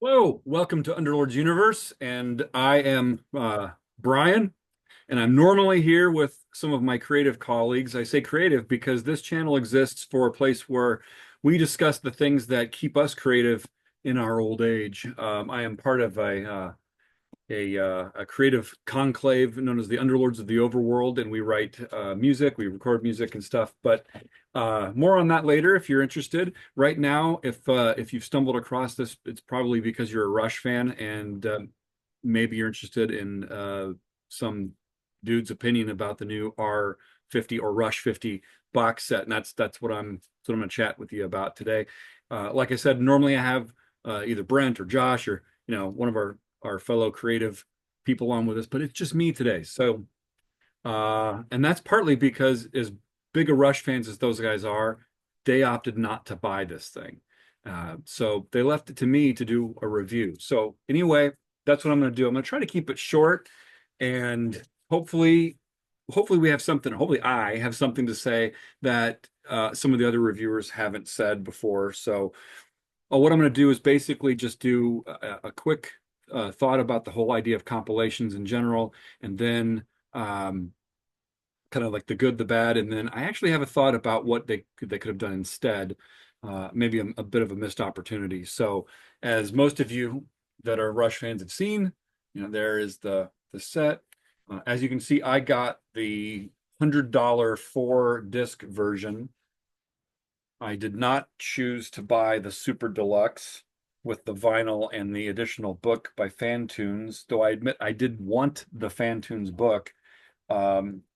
Hello, welcome to Underlords Universe, and I am Brian, and I'm normally here with some of my creative colleagues. I say creative because this channel exists for a place where we discuss the things that keep us creative in our old age. I am part of a creative conclave known as the Underlords of the Overworld, and we write music, we record music and stuff. But more on that later if you're interested. Right now, if you've stumbled across this, it's probably because you're a Rush fan, and maybe you're interested in some dude's opinion about the new R50 or Rush 50 box set, and that's what I'm going to chat with you about today. Like I said, normally I have either Brent or Josh or one of our fellow creative people on with us, but it's just me today. So, and that's partly because as big a Rush fans as those guys are, they opted not to buy this thing. So they left it to me to do a review. So anyway, that's what I'm going to do. I'm going to try to keep it short and hopefully we have something, hopefully I have something to say that some of the other reviewers haven't said before. So what I'm going to do is basically just do a quick thought about the whole idea of compilations in general, and then kind of like the good, the bad, and then I actually have a thought about what they could have done instead. Maybe a bit of a missed opportunity. So, as most of you that are Rush fans have seen, there is the set. As you can see, I got the $100 4 disc version. I did not choose to buy the Super Deluxe with the vinyl and the additional book by Fantunes, though I admit I did want the Fantunes book.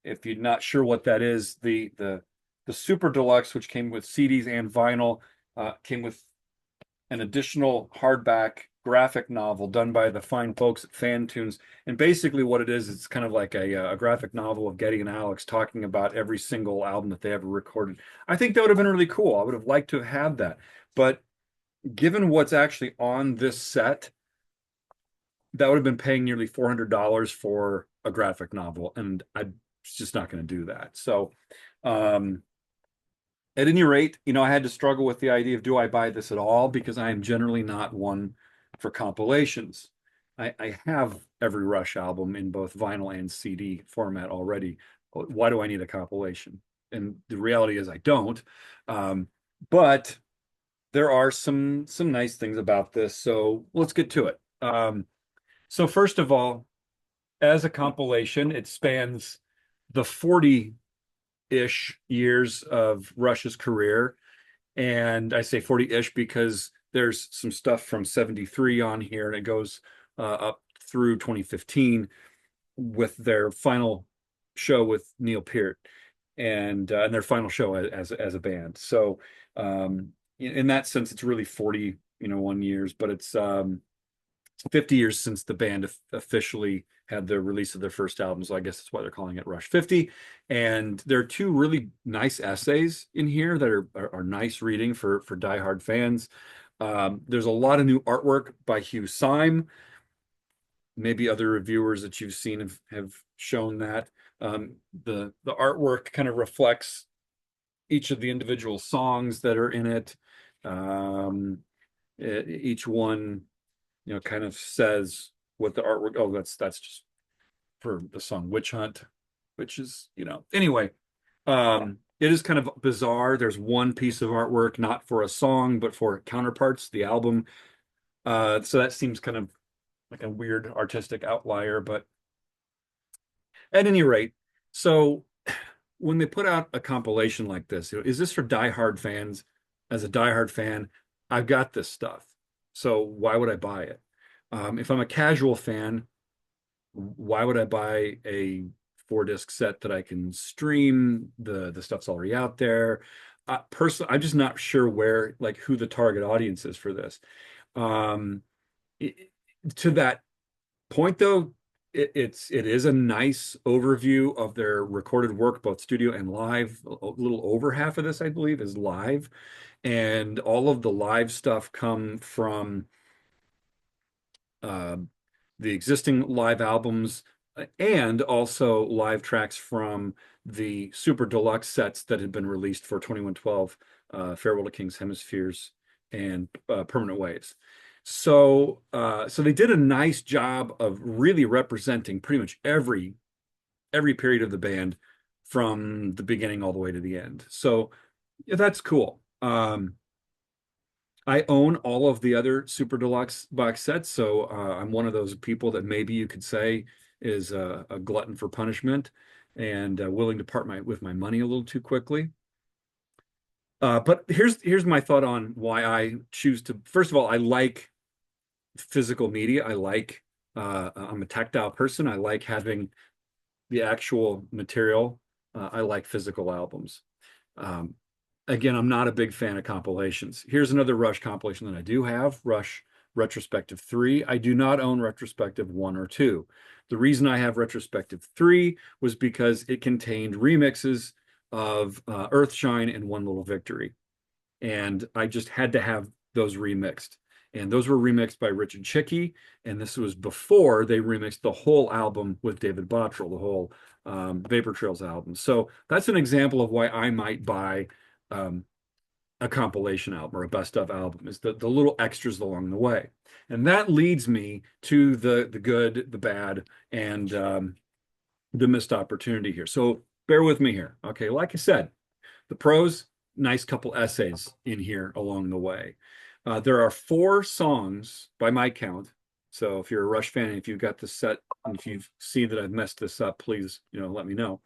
If you're not sure what that is, the Super Deluxe, which came with CDs and vinyl, came with an additional hardback graphic novel done by the fine folks at Fantunes. And basically, what it is, it's kind of like a graphic novel of Geddy and Alex talking about every single album that they ever recorded. I think that would have been really cool. I would have liked to have had that. But given what's actually on this set, that would have been paying nearly $400 for a graphic novel, and I'm just not going to do that. So, um, at any rate, I had to struggle with the idea of do I buy this at all because I am generally not one for compilations. I have every Rush album in both vinyl and CD format already. Why do I need a compilation? And the reality is I don't. But there are some nice things about this. So let's get to it. So first of all, as a compilation, it spans the 40-ish years of Rush's career. And I say 40-ish because there's some stuff from 73 on here, and it goes up through 2015 with their final show with Neil Peart and their final show as a band. So in that sense, it's really 40, 1 years, but it's 50 years since the band officially had the release of their first album. So I guess that's why they're calling it Rush 50. And there are two really nice essays in here that are nice reading for diehard fans. There's a lot of new artwork by Hugh Syme. Maybe other reviewers that you've seen have shown that. The artwork kind of reflects each of the individual songs that are in it. Each one kind of says what the artwork. Oh, that's just for the song Witch Hunt, which is, anyway, it is kind of bizarre. There's one piece of artwork, not for a song, but for Counterparts, the album. So that seems kind of like a weird artistic outlier, but at any rate, so when they put out a compilation like this, is this for diehard fans? As a diehard fan, I've got this stuff. So why would I buy it? If I'm a casual fan, why would I buy a 4 disc set that I can stream? The stuff's already out there. Personally, I'm just not sure who the target audience is for this. Um, it, to that point, though, it is a nice overview of their recorded work, both studio and live. A little over half of this, I believe, is live, and all of the live stuff come from uh, the existing live albums and also live tracks from the super deluxe sets that had been released for 2112, Farewell to King's Hemispheres, and Permanent Waves. So they did a nice job of really representing pretty much every period of the band from the beginning all the way to the end. So yeah, that's cool. I own all of the other Super Deluxe box sets, so I'm one of those people that maybe you could say is a glutton for punishment and willing to part with my money a little too quickly. But here's my thought on why I choose to. First of all, I like physical media. I'm a tactile person. I like having the actual material. I like physical albums. Um, Again, I'm not a big fan of compilations. Here's another Rush compilation that I do have, Rush Retrospective 3. I do not own Retrospective 1 or 2. The reason I have Retrospective 3 was because it contained remixes of Earthshine and One Little Victory. And I just had to have those remixed. And those were remixed by Richard Chicky, and this was before they remixed the whole album with David Bottrell, the whole Vapor Trails album. So that's an example of why I might buy um, a compilation album or a best of album, is the little extras along the way. And that leads me to the good, the bad, and the missed opportunity here. So bear with me here. Okay, like I said, the pros, nice couple essays in here along the way. There are 4 songs by my count. So if you're a Rush fan, if you've got this set, and if you see that I've messed this up, please, let me know.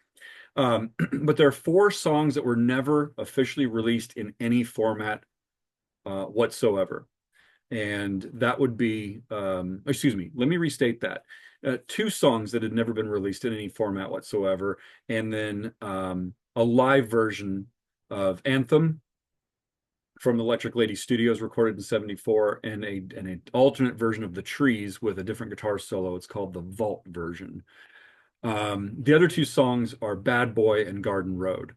But there are 4 songs that were never officially released in any format whatsoever. And that would be, excuse me, let me restate that. 2 songs that had never been released in any format whatsoever, and then a live version of Anthem from Electric Lady Studios recorded in 74, and an alternate version of The Trees with a different guitar solo. It's called the Vault version. The other 2 songs are Bad Boy and Garden Road.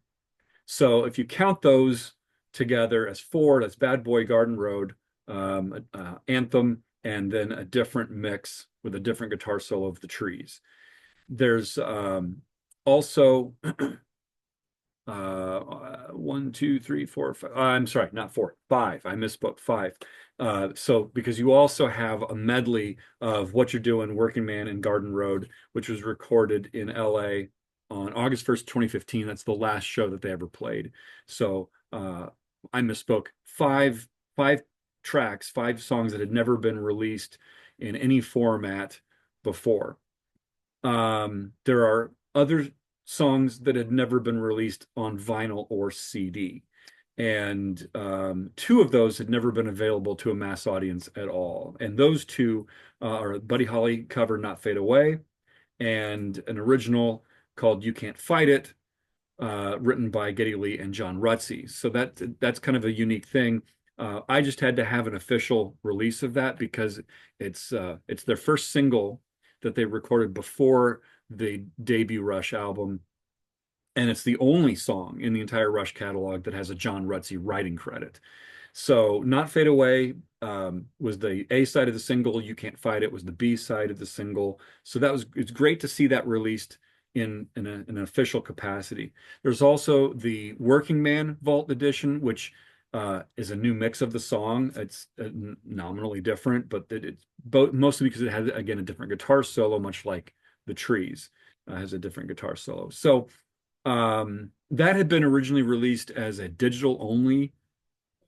So if you count those together as 4, that's Bad Boy, Garden Road, Anthem, and then a different mix with a different guitar solo of The Trees. There's also 1, 2, 3, 4, 5. I'm sorry, not 4, 5. I misspoke, 5. So because you also have a medley of What You're Doing, Working Man, and Garden Road, which was recorded in LA on August 1st, 2015. That's the last show that they ever played. So I misspoke. Five tracks, 5 songs that had never been released in any format before. There are other songs that had never been released on vinyl or CD. And 2 of those had never been available to a mass audience at all. And those 2 are a Buddy Holly cover, Not Fade Away, and an original called You Can't Fight It, written by Geddy Lee and John Rutsey. So that's kind of a unique thing. I just had to have an official release of that because it's their first single that they recorded before the debut Rush album, and it's the only song in the entire Rush catalog that has a John Rutsey writing credit. So Not Fade Away was the A side of the single. You Can't Fight It was the B side of the single. So it's great to see that released in an official capacity. There's also the Working Man Vault edition, which is a new mix of the song. It's nominally different, but it's both mostly because it has, again, a different guitar solo, much like The Trees has a different guitar solo. So that had been originally released as a digital only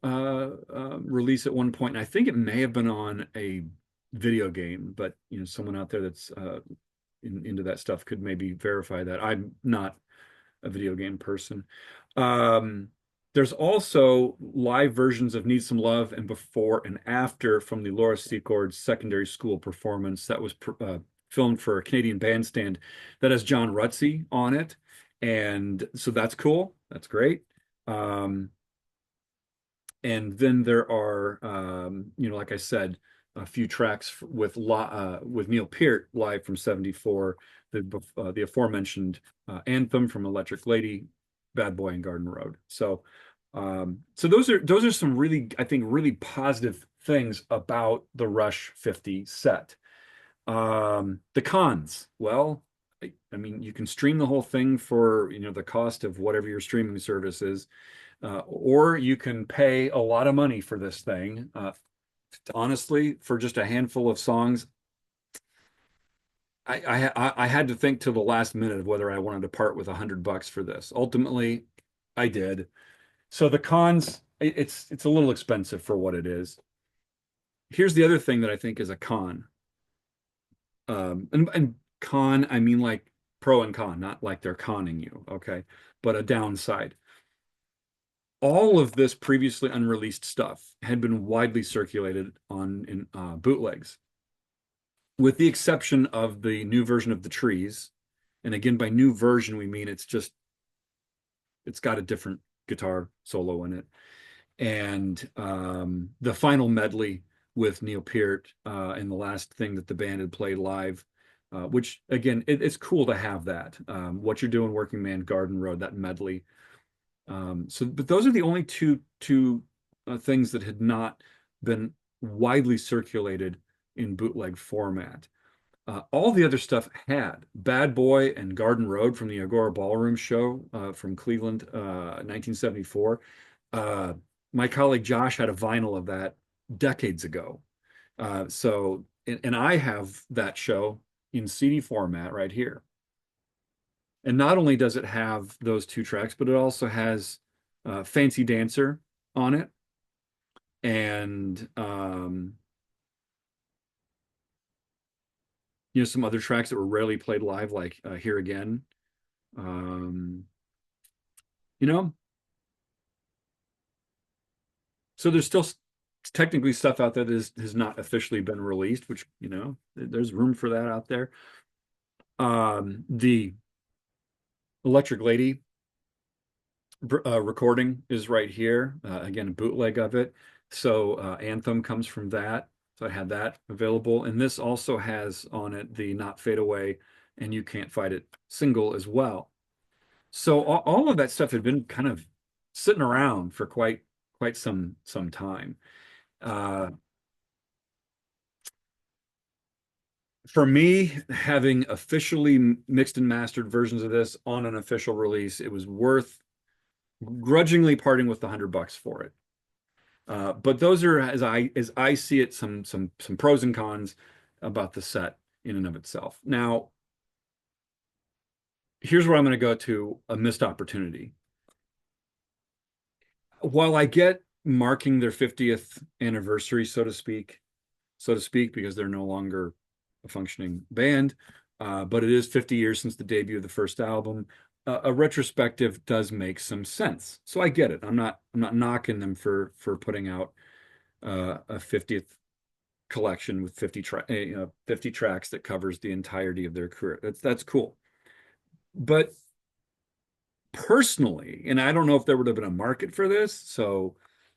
release at one point, and I think it may have been on a video game, but someone out there that's into that stuff could maybe verify that. I'm not a video game person. There's also live versions of Need Some Love and Before and After from the Laura Secord secondary school performance that was filmed for a Canadian Bandstand that has John Rutsey on it. And so that's cool. That's great. And then there are, like I said, a few tracks with Neil Peart live from 74, the aforementioned Anthem from Electric Lady, Bad Boy, and Garden Road. So those are some really, I think, really positive things about the Rush 50 set. The cons, well, I mean, you can stream the whole thing for the cost of whatever your streaming service is. Or you can pay a lot of money for this thing. honestly, for just a handful of songs, I had to think till the last minute of whether I wanted to part with $100 for this. Ultimately, I did. So the cons, it's a little expensive for what it is. Here's the other thing that I think is a con. And con, I mean like pro and con, not like they're conning you, okay? But a downside. All of this previously unreleased stuff had been widely circulated on in bootlegs, with the exception of the new version of the trees. And again, by new version, we mean it's got a different guitar solo in it. And the final medley with Neil Peart and the last thing that the band had played live, which again, it's cool to have that. What You're Doing, Working Man, Garden Road, that medley. But those are the only two things that had not been widely circulated in bootleg format. All the other stuff had Bad Boy and Garden Road from the Agora Ballroom show from Cleveland, 1974. Uh, my colleague Josh had a vinyl of that decades ago. And I have that show in CD format right here. And not only does it have those two tracks, but it also has Fancy Dancer on it and some other tracks that were rarely played live, like Here Again. Um, you know, so there's still technically stuff out there that has not officially been released, which, there's room for that out there. The Electric Lady recording is right here. Again, a bootleg of it. So Anthem comes from that. So I had that available. And this also has on it the Not Fade Away and You Can't Fight It single as well. So all of that stuff had been kind of sitting around for quite some time. Uh, for me, having officially mixed and mastered versions of this on an official release, it was worth grudgingly parting with the $100 for it. But those are, as I see it, some pros and cons about the set in and of itself. Now, here's where I'm going to go to a missed opportunity. While I get marking their 50th anniversary, so to speak, because they're no longer a functioning band, but it is 50 years since the debut of the first album. A retrospective does make some sense, so I get it. I'm not knocking them for putting out a 50th collection with 50 tracks that covers the entirety of their career. That's cool. But personally, and I don't know if there would have been a market for this,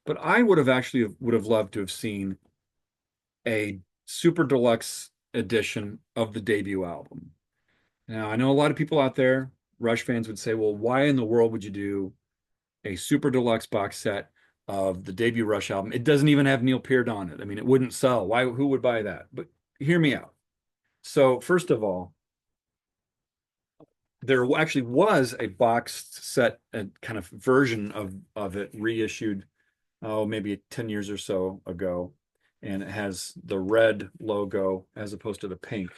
but I would have loved to have seen a super deluxe edition of the debut album. Now, I know a lot of people out there, Rush fans, would say, well, why in the world would you do a super deluxe box set of the debut Rush album? It doesn't even have Neil Peart on it. I mean, it wouldn't sell. Who would buy that? But hear me out. So, first of all, there actually was a boxed set, a kind of version of it reissued, maybe 10 years or so ago, and it has the red logo as opposed to the pink.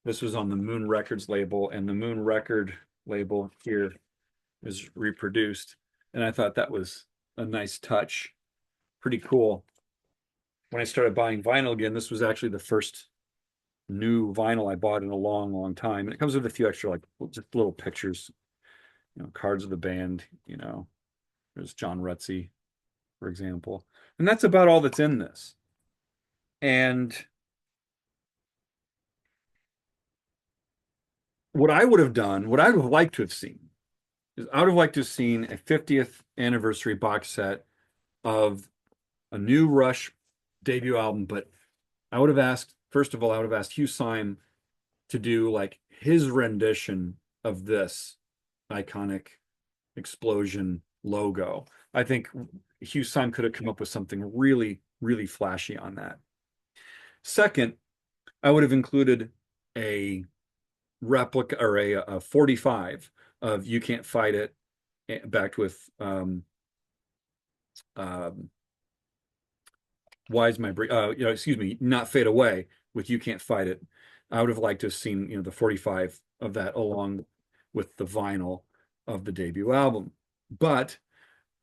This was on the Moon Records label, and the Moon Record label here is reproduced. And I thought that was a nice touch. Pretty cool. When I started buying vinyl again, this was actually the first new vinyl I bought in a long, long time. And it comes with a few extra, like just little pictures, cards of the band, there's John Rutsey, for example. And that's about all that's in this. And what I would have done, what I would have liked to have seen, is I would have liked to have seen a 50th anniversary box set of a new Rush debut album. But I would have asked, first of all, I would have asked Hugh Syme to do like his rendition of this iconic explosion logo. I think Hugh Syme could have come up with something really, really flashy on that. Second, I would have included a replica or a 45 of You Can't Fight It, backed with Why is my Break, excuse me, Not Fade Away with You Can't Fight It. I would have liked to have seen, the 45 of that along with the vinyl of the debut album. But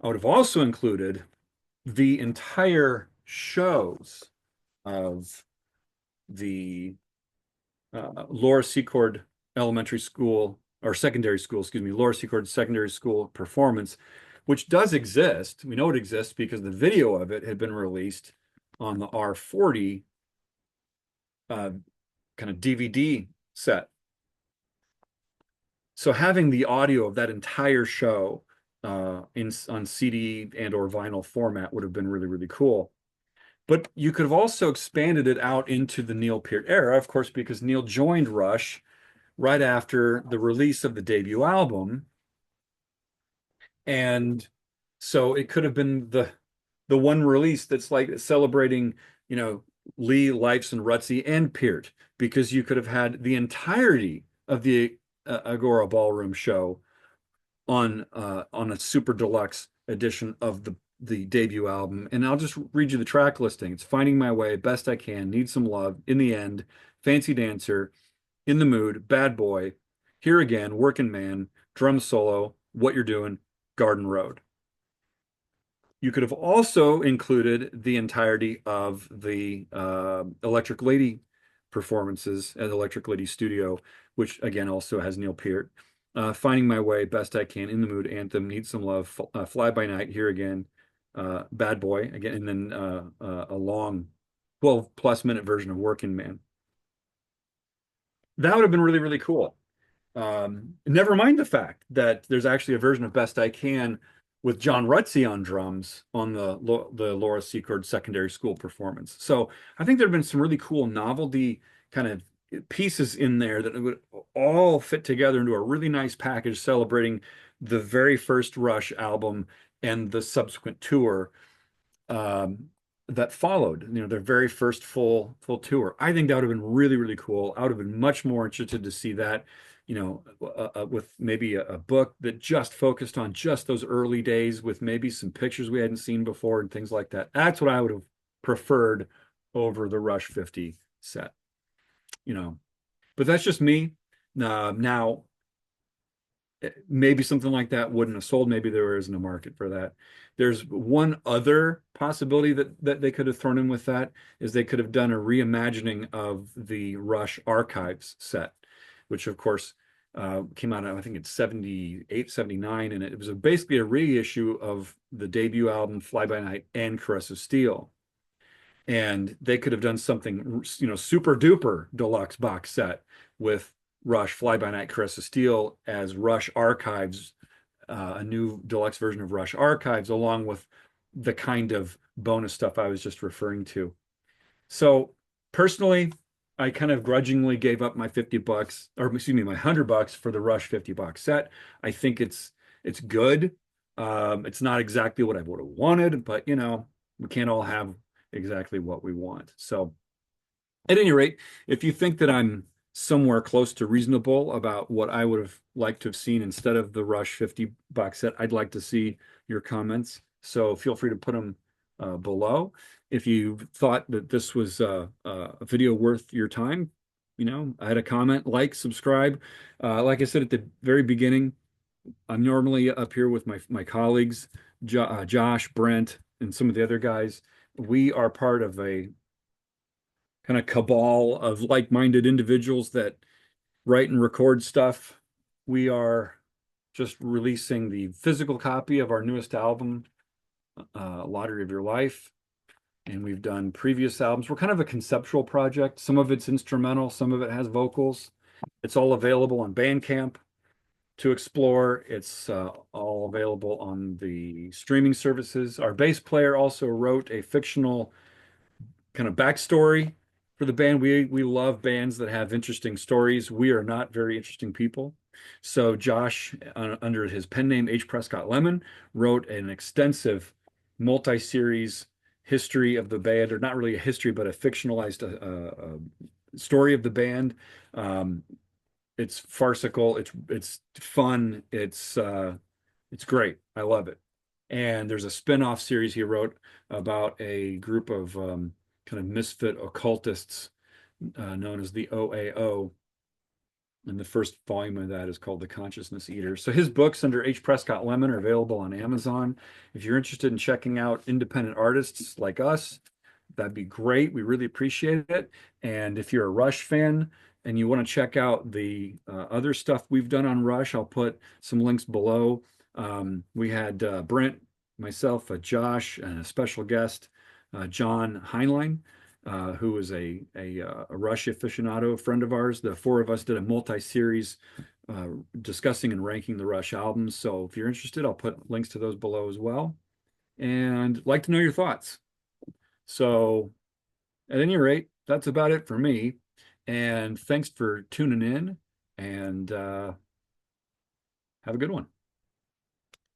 I would have also included the entire shows of the Laura Secord Elementary School or Secondary School, excuse me, Laura Secord Secondary School performance, which does exist. We know it exists because the video of it had been released on the R40 kind of DVD set. So having the audio of that entire show in on CD and or vinyl format would have been really, really cool. But you could have also expanded it out into the Neil Peart era, of course, because Neil joined Rush right after the release of the debut album. And so it could have been the one release that's like celebrating, you know, Lee, Lifes, and Rutsey and Peart, because you could have had the entirety of the Agora Ballroom show on a super deluxe edition of the debut album. And I'll just read you the track listing. It's Finding My Way, Best I Can, Need Some Love, In the End, Fancy Dancer, In the Mood, Bad Boy, Here Again, Working Man, Drum Solo, What You're Doing, Garden Road. You could have also included the entirety of the Electric Lady performances at Electric Lady Studio, which again also has Neil Peart. Finding My Way, Best I Can, In the Mood, Anthem, Need Some Love, Fly By Night, Here Again, Bad Boy, again, and then a long 12 plus minute version of Working Man. That would have been really, really cool. Never mind the fact that there's actually a version of Best I Can with John Rutsey on drums on the Laura Secord Secondary School performance. So I think there have been some really cool novelty kind of pieces in there that would all fit together into a really nice package celebrating the very first Rush album and the subsequent tour that followed, their very first full tour. I think that would have been really, really cool. I would have been much more interested to see that, with maybe a book that just focused on just those early days with maybe some pictures we hadn't seen before and things like that. That's what I would have preferred over the Rush 50 set, but that's just me. Now, maybe something like that wouldn't have sold. Maybe there isn't a market for that. There's one other possibility that they could have thrown in with that is they could have done a reimagining of the Rush Archives set, which of course came out, I think it's 78, 79, and it was basically a reissue of the debut album Fly By Night and Caress of Steel. And they could have done something, super duper deluxe box set with Rush, Fly By Night, Caress of Steel as Rush Archives, a new deluxe version of Rush Archives, along with the kind of bonus stuff I was just referring to. So personally, I kind of grudgingly gave up my $50, or excuse me, my $100 for the Rush 50 box set. I think it's good. It's not exactly what I would have wanted, but we can't all have exactly what we want. So at any rate, if you think that I'm somewhere close to reasonable about what I would have liked to have seen instead of the Rush 50 box set, I'd like to see your comments. So feel free to put them below. If you thought that this was a video worth your time, I had a comment, like, subscribe. Like I said at the very beginning, I'm normally up here with my colleagues, Josh, Brent, and some of the other guys. We are part of a kind of cabal of like-minded individuals that write and record stuff. We are just releasing the physical copy of our newest album, Lottery of Your Life. And we've done previous albums. We're kind of a conceptual project. Some of it's instrumental, some of it has vocals. It's all available on Bandcamp to explore. It's all available on the streaming services. Our bass player also wrote a fictional kind of backstory for the band. We love bands that have interesting stories. We are not very interesting people. So Josh, under his pen name H. Prescott Lemon, wrote an extensive multi-series history of the band, or not really a history, but a fictionalized story of the band. It's farcical. It's fun. It's great. I love it. And there's a spin-off series he wrote about a group of kind of misfit occultists known as the OAO. And the first volume of that is called The Consciousness Eater. So his books under H. Prescott Lemon are available on Amazon. If you're interested in checking out independent artists like us, that'd be great. We really appreciate it. And if you're a Rush fan and you want to check out the other stuff we've done on Rush, I'll put some links below. We had Brent, myself, Josh, and a special guest, John Heinlein, who is a Rush aficionado, a friend of ours. The four of us did a multi-series discussing and ranking the Rush albums. So if you're interested, I'll put links to those below as well. And like to know your thoughts. So at any rate, that's about it for me. And thanks for tuning in and have a good one.